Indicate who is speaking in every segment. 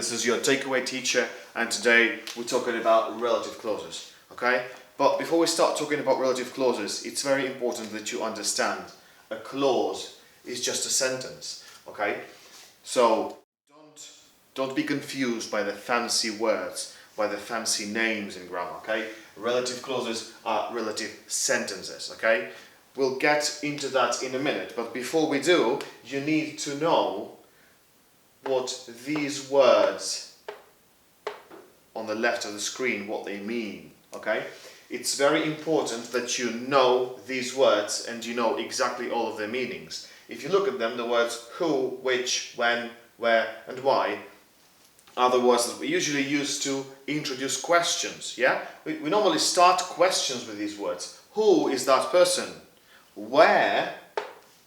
Speaker 1: this is your takeaway teacher, and today we're talking about relative clauses, okay? But before we start talking about relative clauses, it's very important that you understand a clause is just a sentence, okay? So don't be confused by the fancy words, by the fancy names in grammar, okay? Relative clauses are relative sentences, okay? We'll get into that in a minute, but before we do, you need to know what these words on the left of the screen, what they mean, okay? It's very important that you know these words and you know exactly all of their meanings. If you look at them, the words who, which, when, where and why are the words that we usually use to introduce questions, yeah? We normally start questions with these words. Who is that person? Where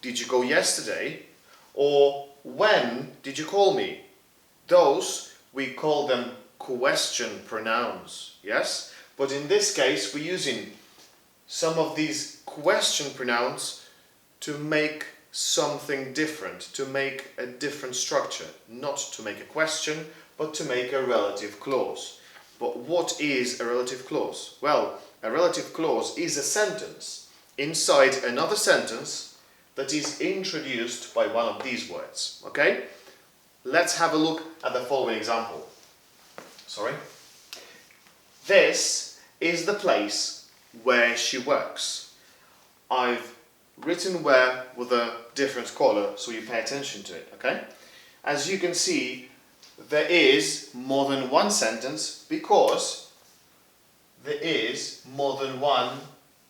Speaker 1: did you go yesterday? Or when did you call me? Those, we call them question pronouns, yes? But in this case, we're using some of these question pronouns to make something different, to make a different structure, not to make a question, but to make a relative clause. But what is a relative clause? Well, a relative clause is a sentence inside another sentence that is introduced by one of these words, okay? Let's have a look at the following example. This is the place where she works. I've written where with a different color so you pay attention to it, okay? As you can see, there is more than one sentence because there is more than one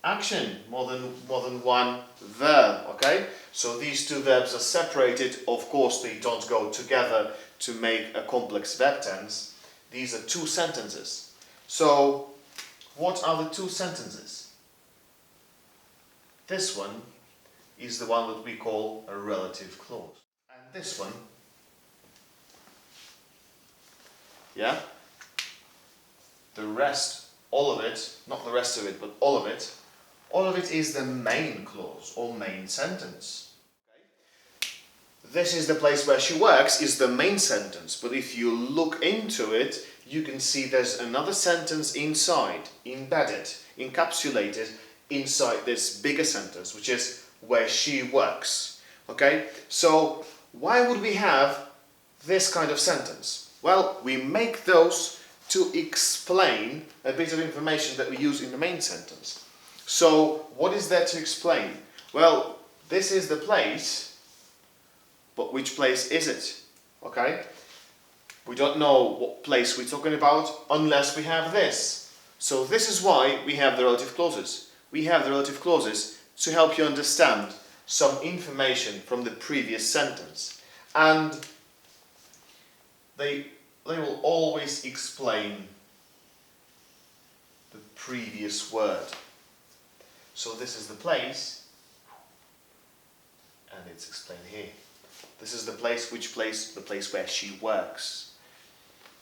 Speaker 1: action, more than one verb, okay? So these two verbs are separated. Of course, they don't go together to make a complex verb tense. These are two sentences. So what are the two sentences? This one is the one that we call a relative clause. And this one, yeah? The rest, all of it, not the rest of it, but all of it is the main clause or main sentence. Okay? This is the place where she works is the main sentence, but if you look into it, you can see there's another sentence inside, embedded, encapsulated inside this bigger sentence, which is where she works. Okay? So why would we have this kind of sentence? Well, we make those to explain a bit of information that we use in the main sentence. So what is there to explain? Well, this is the place, but which place is it? Okay? We don't know what place we're talking about unless we have this. So this is why we have the relative clauses. We have the relative clauses to help you understand some information from the previous sentence. And they will always explain the previous word. So this is the place, and it's explained here. This is the place, which place? The place where she works.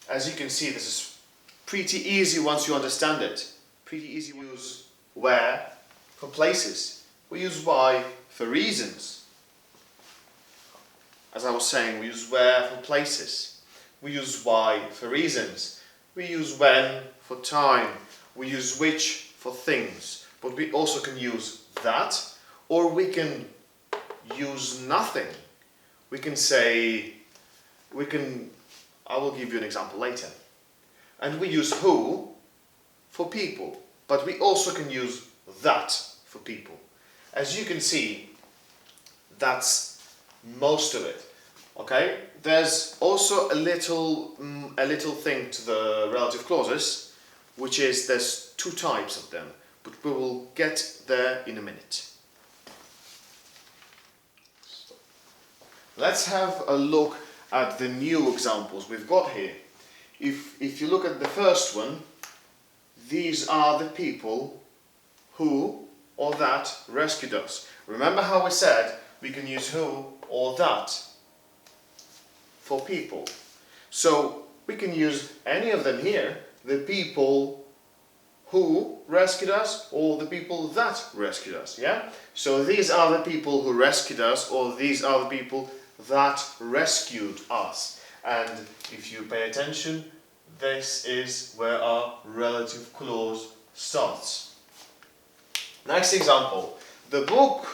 Speaker 1: As you can see, this is pretty easy once you understand it. Pretty easy. We use where for places. We use why for reasons. As I was saying, we use where for places. We use why for reasons. We use when for time. We use which for things. But we also can use that, or we can use nothing. We can say, I will give you an example later. And we use who for people, but we also can use that for people. As you can see, that's most of it. Okay? There's also a little thing to the relative clauses, which is there's two types of them, but we will get there in a minute. Let's have a look at the new examples we've got here. If you look at the first one, these are the people who or that rescued us. Remember how we said we can use who or that for people. So we can use any of them here, the people who rescued us or the people that rescued us, yeah? So these are the people who rescued us, or these are the people that rescued us. And if you pay attention, this is where our relative clause starts. Next example, the book,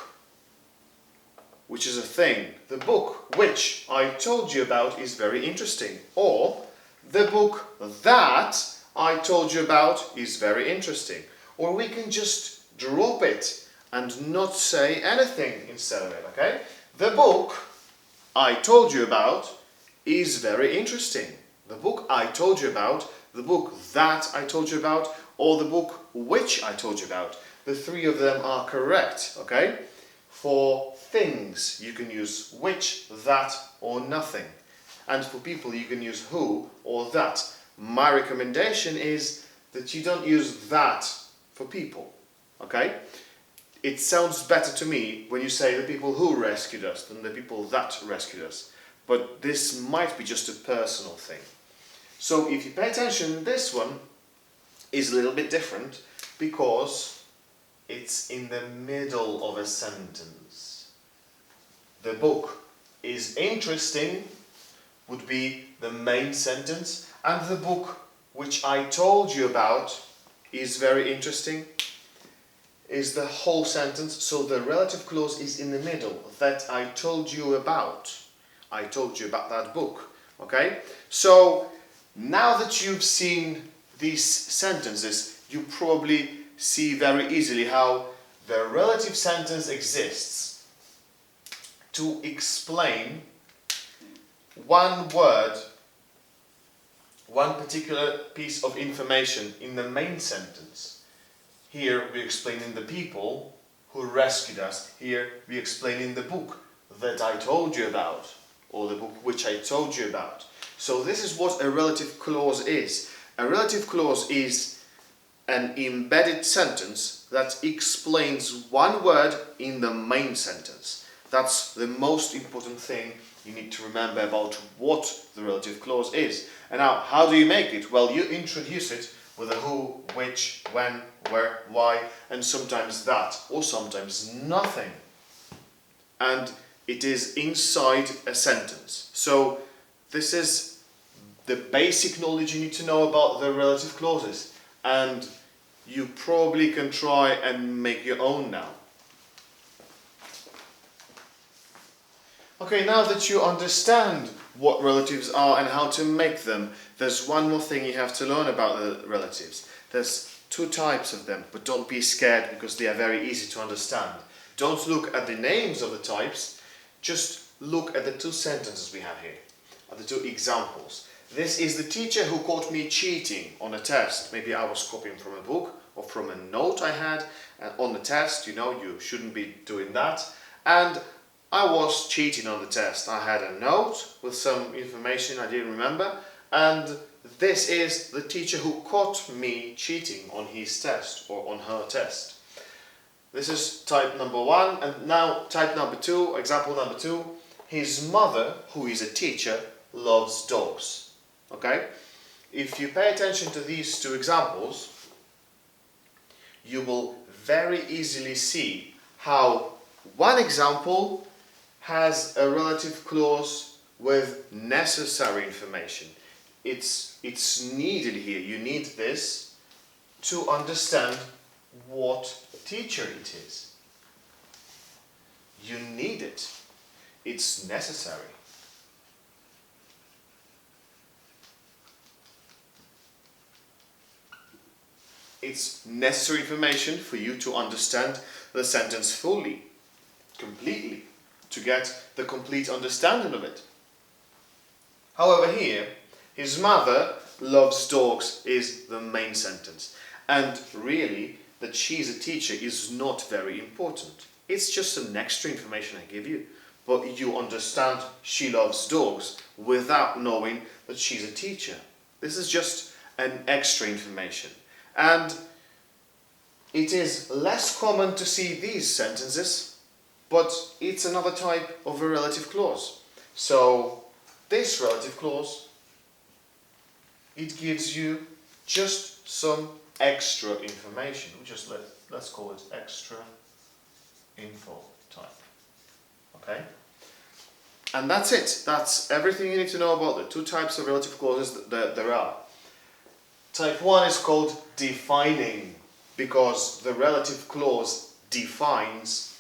Speaker 1: which is a thing, the book which I told you about is very interesting. Or, the book that I told you about is very interesting. Or we can just drop it and not say anything instead of it, okay? The book I told you about is very interesting. The book I told you about, the book that I told you about, or the book which I told you about. The three of them are correct, okay? For things, you can use which, that, or nothing. And for people, you can use who or that. My recommendation is that you don't use that for people, okay? It sounds better to me when you say the people who rescued us than the people that rescued us. But this might be just a personal thing. So if you pay attention, this one is a little bit different because it's in the middle of a sentence. The book is interesting would be the main sentence, and the book which I told you about is very interesting is the whole sentence, so the relative clause is in the middle. That I told you about. I told you about that book. Okay? So now that you've seen these sentences, you probably see very easily how the relative sentence exists to explain one word, one particular piece of information in the main sentence. Here we explain in the people who rescued us. Here we explain in the book that I told you about, or the book which I told you about. So this is what a relative clause is. A relative clause is an embedded sentence that explains one word in the main sentence. That's the most important thing you need to remember about what the relative clause is. And now, how do you make it? Well, you introduce it with a who, which, when, where, why, and sometimes that, or sometimes nothing. And it is inside a sentence. So this is the basic knowledge you need to know about the relative clauses. And you probably can try and make your own now. Okay, now that you understand what relatives are and how to make them, there's one more thing you have to learn about the relatives. There's two types of them, but don't be scared because they are very easy to understand. Don't look at the names of the types, just look at the two sentences we have here, at the two examples. This is the teacher who caught me cheating on a test. Maybe I was copying from a book or from a note I had on the test. You know, you shouldn't be doing that. And I was cheating on the test. I had a note with some information I didn't remember, and this is the teacher who caught me cheating on his test or on her test. This is type number one, and now type number two, example number two. His mother, who is a teacher, loves dogs. Okay? If you pay attention to these two examples, you will very easily see how one example has a relative clause with necessary information. It's needed here. You need this to understand what teacher it is. You need it. It's necessary. It's necessary information for you to understand the sentence fully, completely, to get the complete understanding of it. However, here, his mother loves dogs is the main sentence. And really, that she's a teacher is not very important. It's just some extra information I give you. But you understand she loves dogs without knowing that she's a teacher. This is just an extra information. And it is less common to see these sentences, but it's another type of a relative clause. So this relative clause, it gives you just some extra information. Let's call it extra info type. Okay? And that's it. That's everything you need to know about the two types of relative clauses that there are. Type 1 is called defining, because the relative clause defines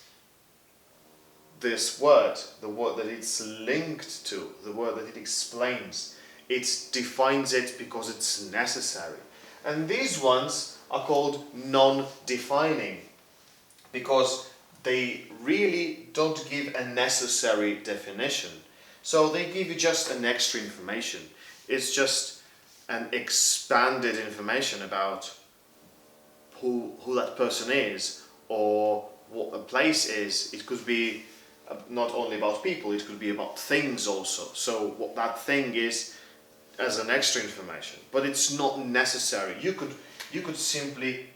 Speaker 1: this word, the word that it's linked to, the word that it explains. It defines it because it's necessary. And these ones are called non-defining, because they really don't give a necessary definition. So they give you just an extra information. It's just an expanded information about who that person is, or what a place is. It could be not only about people, it could be about things also. So what that thing is as an extra information, but it's not necessary. You could simply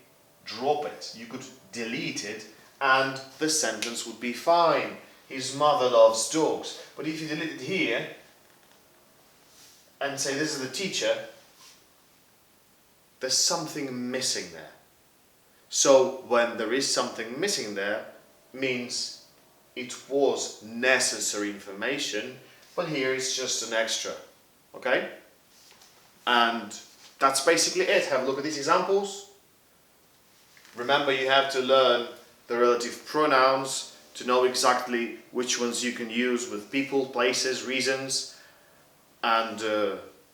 Speaker 1: drop it, you could delete it, and the sentence would be fine. His mother loves dogs. But if you delete it here and say this is the teacher, there's something missing there. So when there is something missing there, means it was necessary information, but here it's just an extra. Okay? And that's basically it. Have a look at these examples. Remember, you have to learn the relative pronouns to know exactly which ones you can use with people, places, reasons, and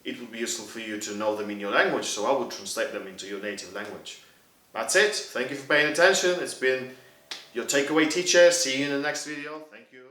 Speaker 1: it would be useful for you to know them in your language, so I would translate them into your native language. That's it. Thank you for paying attention. It's been your takeaway teacher. See you in the next video. Thank you.